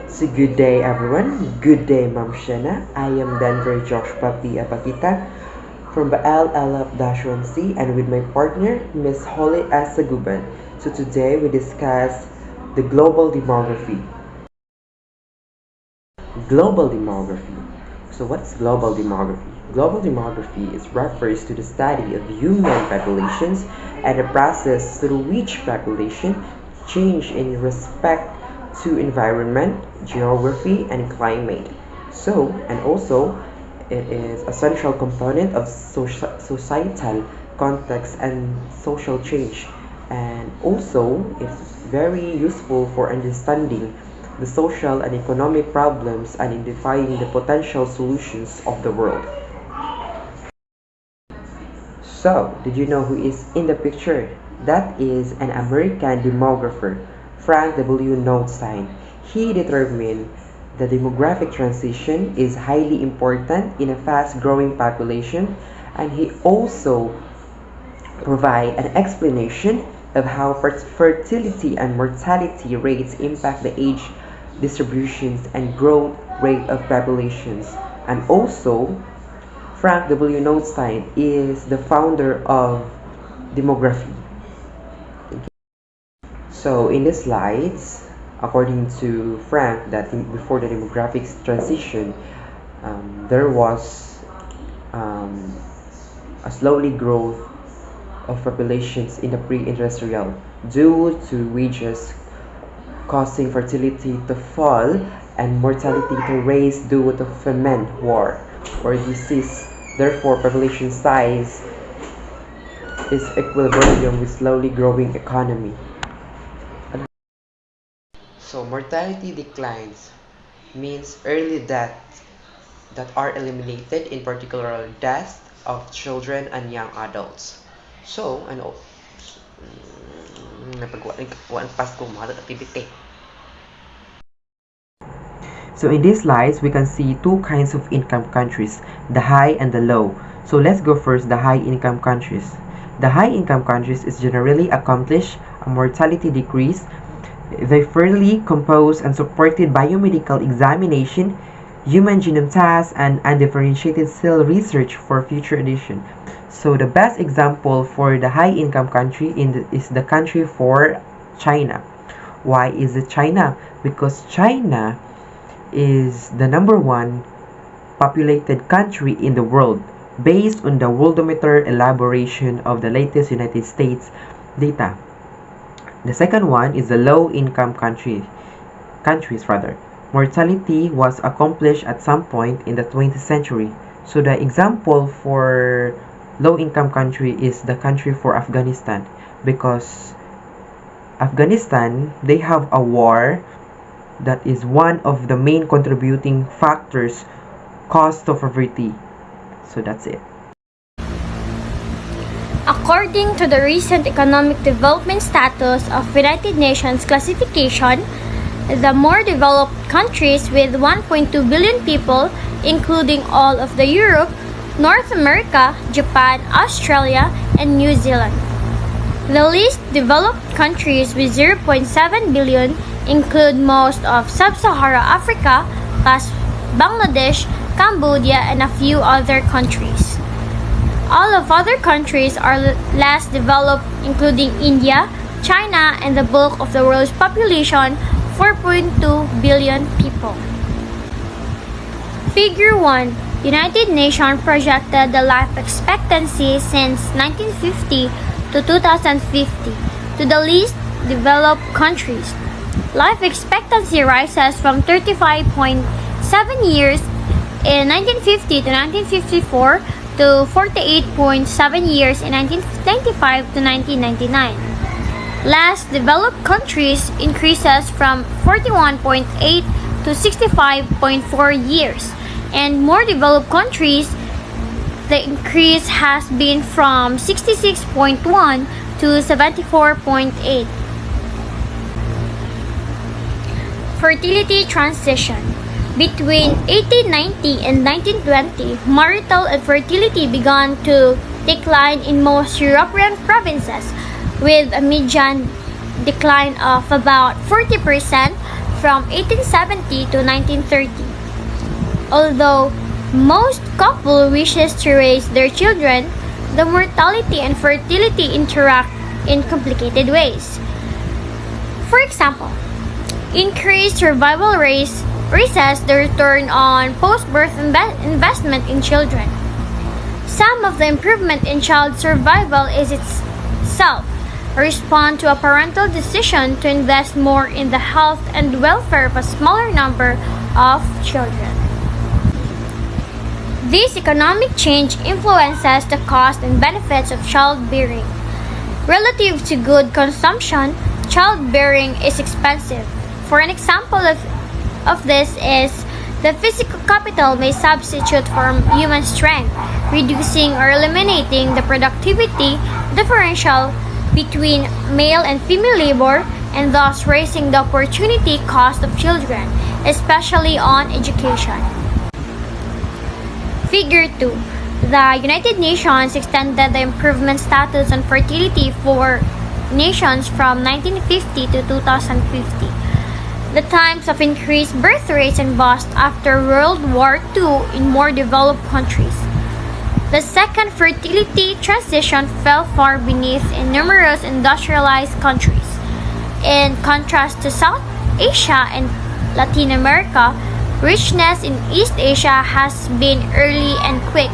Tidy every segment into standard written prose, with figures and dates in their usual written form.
So good day everyone, good day Ma'am Shena. I am Denver Josh Papi Abakita from Baal Alap-1C and with my partner Miss Holly S. Saguban. So today we discuss the global demography. Global demography. So what's global demography? Global demography is refers to the study of human populations and the process through which population change in respect to environment, geography, and climate. So, and also, it is a central component of societal context and social change. And also, it's very useful for understanding the social and economic problems and identifying the potential solutions of the world. So, did you know who is in the picture? That is an American demographer, Frank W. Notstein. He determined the demographic transition is highly important in a fast-growing population, and he also provide an explanation of how fertility and mortality rates impact the age distributions and growth rate of populations. And also, Frank W. Notstein is the founder of Demography. So in the slides, according to Frank, that before the demographic transition, there was a slowly growth of populations in the pre-industrial due to wages causing fertility to fall and mortality to rise due to famine, war, or disease. Therefore, population size is equilibrium with slowly growing economy. So mortality declines means early deaths that are eliminated, in particular deaths of children and young adults. So, Pasko, mga activity. So in these slides, we can see two kinds of income countries, the high and the low. So let's go first, the high income countries. The high income countries is generally accomplish a mortality decrease. They fairly composed and supported biomedical examination, human genome tasks, and undifferentiated cell research for future edition. So the best example for the high income country is the country for China. Why is it China? Because China is the number one populated country in the world based on the Worldometer elaboration of the latest United States data. The second one is the low income countries. Mortality was accomplished at some point in the 20th century. So the example for low income country is the country for Afghanistan, because Afghanistan, they have a war that is one of the main contributing factors caused to poverty. So that's it. According to the recent Economic Development Status of United Nations classification, the more developed countries with 1.2 billion people, including all of the Europe, North America, Japan, Australia, and New Zealand. The least developed countries with 0.7 billion include most of Sub-Sahara Africa, plus Bangladesh, Cambodia, and a few other countries. All of other countries are less developed, including India, China, and the bulk of the world's population, 4.2 billion people. Figure 1. United Nations projected the life expectancy since 1950 to 2050 to the least developed countries. Life expectancy rises from 35.7 years in 1950 to 1954 to 48.7 years in 1995 to 1999. Less developed countries increases from 41.8 to 65.4 years, and more developed countries, the increase has been from 66.1 to 74.8. Fertility transition. Between 1890 and 1920, marital infertility began to decline in most European provinces, with a median decline of about 40% from 1870 to 1930. Although most couple wishes to raise their children, the mortality and fertility interact in complicated ways. For example, increased survival rates raises the return on post-birth investment in children. Some of the improvement in child survival is itself a response to a parental decision to invest more in the health and welfare of a smaller number of children. This economic change influences the cost and benefits of childbearing. Relative to good consumption, childbearing is expensive. For an example of this is the physical capital may substitute for human strength, reducing or eliminating the productivity differential between male and female labor and thus raising the opportunity cost of children, especially on education. Figure 2. The United Nations extended the improvement status on fertility for nations from 1950 to 2050. The times of increased birth rates and bust after World War II in more developed countries. The second fertility transition fell far beneath in numerous industrialized countries. In contrast to South Asia and Latin America, richness in East Asia has been early and quick.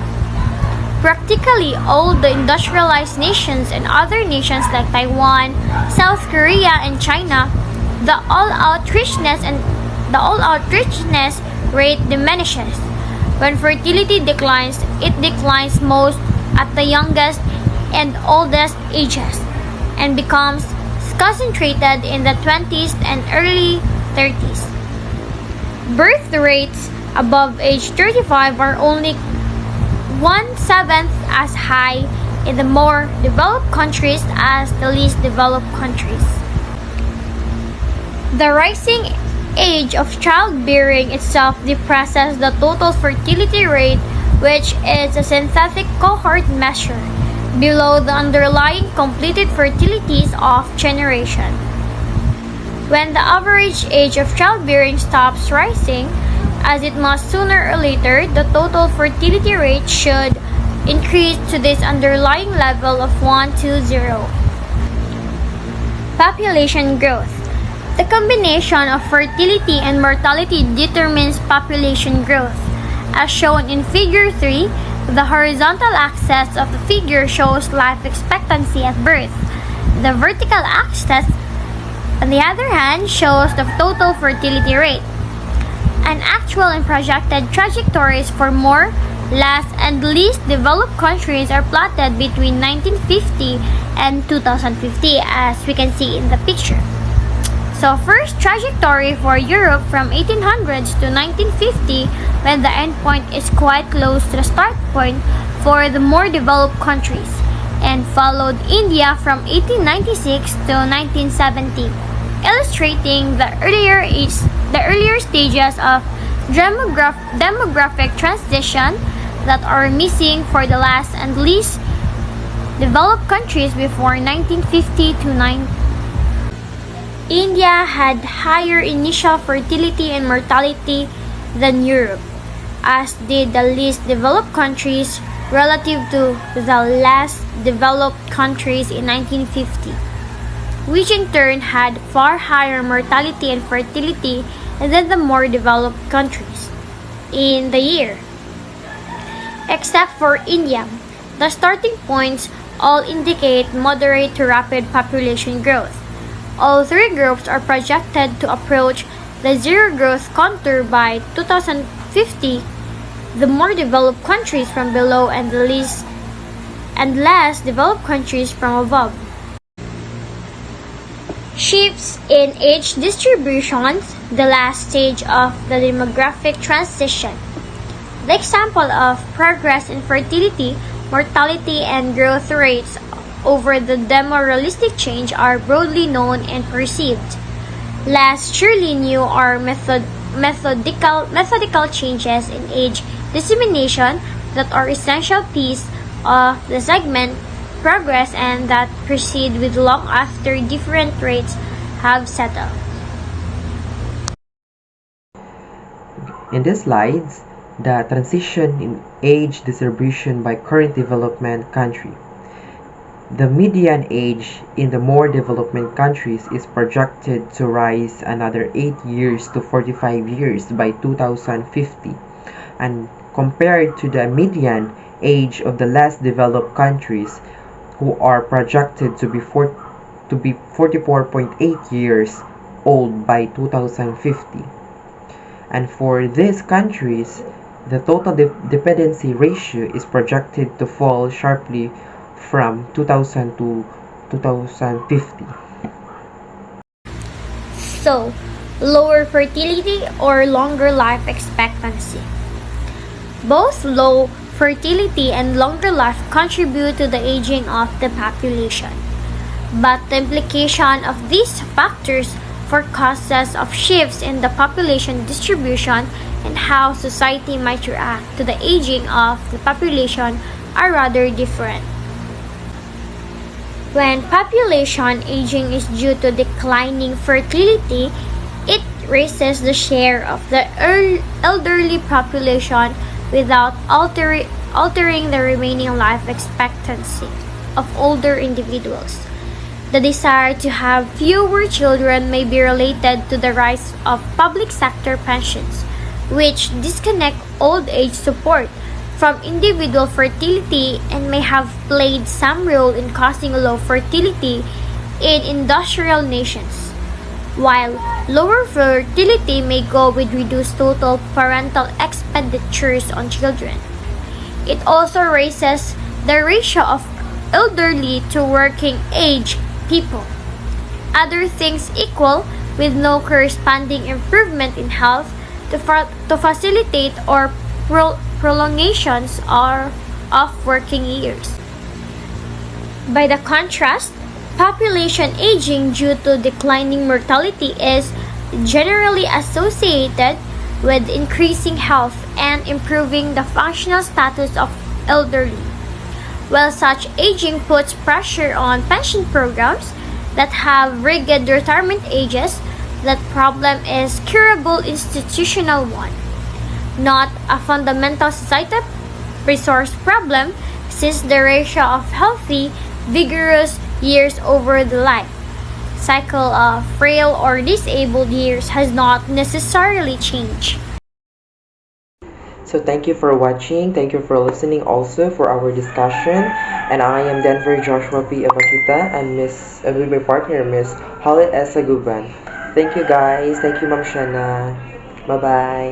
Practically all the industrialized nations and other nations like Taiwan, South Korea, and China, the all-out richness rate diminishes. When fertility declines, it declines most at the youngest and oldest ages and becomes concentrated in the 20s and early 30s. Birth rates above age 35 are only 1/7 as high in the more developed countries as the least developed countries. The rising age of childbearing itself depresses the total fertility rate, which is a synthetic cohort measure, below the underlying completed fertilities of generation. When the average age of childbearing stops rising, as it must sooner or later, the total fertility rate should increase to this underlying level of 120. Population growth. The combination of fertility and mortality determines population growth. As shown in Figure 3, the horizontal axis of the figure shows life expectancy at birth. The vertical axis, on the other hand, shows the total fertility rate. An actual and projected trajectories for more, less, and least developed countries are plotted between 1950 and 2050, as we can see in the picture. So first trajectory for Europe from 1800s to 1950, when the endpoint is quite close to the start point for the more developed countries, and followed India from 1896 to 1970, illustrating the earlier stages of demographic transition that are missing for the last and least developed countries before 1950 to 1990. India had higher initial fertility and mortality than Europe, as did the least developed countries relative to the less developed countries in 1950, which in turn had far higher mortality and fertility than the more developed countries in the year. Except for India, the starting points all indicate moderate to rapid population growth. All three groups are projected to approach the zero growth contour by 2050, the more developed countries from below and the least and less developed countries from above. Shifts in age distributions, the last stage of the demographic transition. The example of progress in fertility, mortality, and growth rates over the demoralistic change are broadly known and perceived. Less surely new are methodical changes in age dissemination that are essential piece of the segment progress and that proceed with long after different rates have settled. In these slides, the transition in age distribution by current development country. The median age in the more developed countries is projected to rise another 8 years to 45 years by 2050, and compared to the median age of the less developed countries, who are projected to be 44.8 years old by 2050. And for these countries, the total dependency ratio is projected to fall sharply from 2000 to 2050. So, lower fertility or longer life expectancy. Both low fertility and longer life contribute to the aging of the population. But the implication of these factors for causes of shifts in the population distribution and how society might react to the aging of the population are rather different. When population aging is due to declining fertility, it raises the share of the elderly population without altering the remaining life expectancy of older individuals. The desire to have fewer children may be related to the rise of public sector pensions, which disconnect old age support from individual fertility and may have played some role in causing low fertility in industrial nations, while lower fertility may go with reduced total parental expenditures on children. It also raises the ratio of elderly to working age people. Other things equal, with no corresponding improvement in health to facilitate or prolongations of working years. By the contrast, population aging due to declining mortality is generally associated with increasing health and improving the functional status of elderly. While such aging puts pressure on pension programs that have rigid retirement ages, that problem is curable institutional one, not a fundamental societal resource problem, since the ratio of healthy, vigorous years over the life cycle of frail or disabled years has not necessarily changed. So thank you for watching. Thank you for listening also for our discussion. And I am Denver Joshua P. Avakita and with my partner, Miss Holly S. Aguban. Thank you guys. Thank you, Ma'am Shana. Bye-bye.